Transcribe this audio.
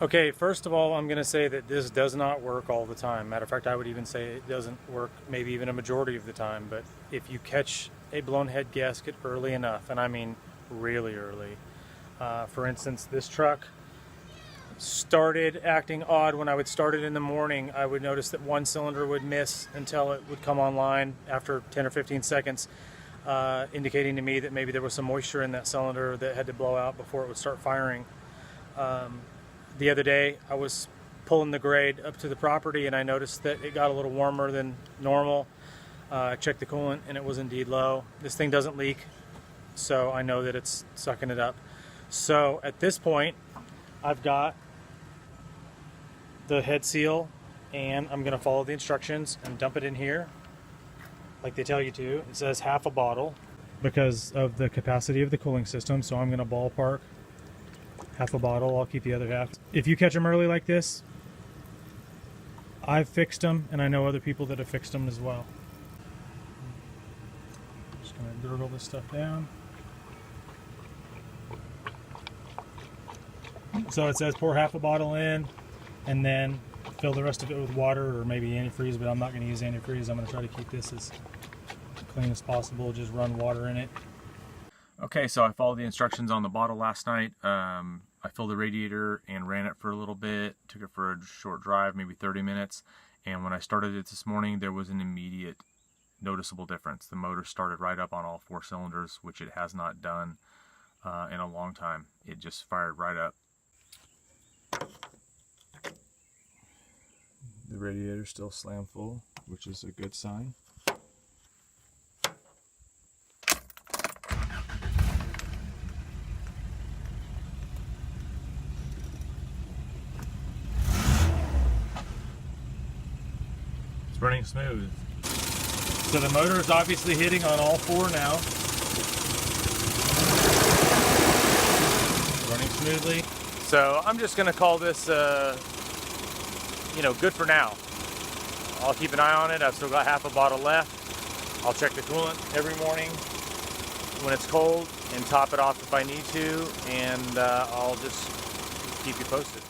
Okay, first of all, I'm going to say that this does not work all the time. Matter of fact, I would even say it doesn't work maybe even a majority of the time. But if you catch a blown head gasket early enough, and I mean really early, for instance, this truck started acting odd when I would start it in the morning. I would notice that one cylinder would miss until it would come online after 10 or 15 seconds, indicating to me that maybe there was some moisture in that cylinder that had to blow out before it would start firing. The other day I was pulling the grade up to the property and I noticed that it got a little warmer than normal. I checked the coolant and it was indeed low. This thing doesn't leak, so I know that it's sucking it up. So at this point I've got the head seal and I'm going to follow the instructions and dump it in here like they tell you to. It says half a bottle because of the capacity of the cooling system, so I'm going to ballpark half a bottle. I'll keep the other half. If you catch them early like this, I've fixed them and I know other people that have fixed them as well. Just going to gurgle this stuff down. So it says pour half a bottle in and then fill the rest of it with water or maybe antifreeze, but I'm not going to use antifreeze. I'm going to try to keep this as clean as possible. Just run water in it. Okay, so I followed the instructions on the bottle last night. I filled the radiator and ran it for a little bit, took it for a short drive, maybe 30 minutes, and when I started it this morning, there was an immediate noticeable difference. The motor started right up on all 4 cylinders, which it has not done in a long time. It just fired right up. The radiator's still slam full, which is a good sign. It's running smooth. So the motor is obviously hitting on all 4 now. Running smoothly. So I'm just going to call this good for now. I'll keep an eye on it. I've still got half a bottle left. I'll check the coolant every morning when it's cold and top it off if I need to, and I'll just keep you posted.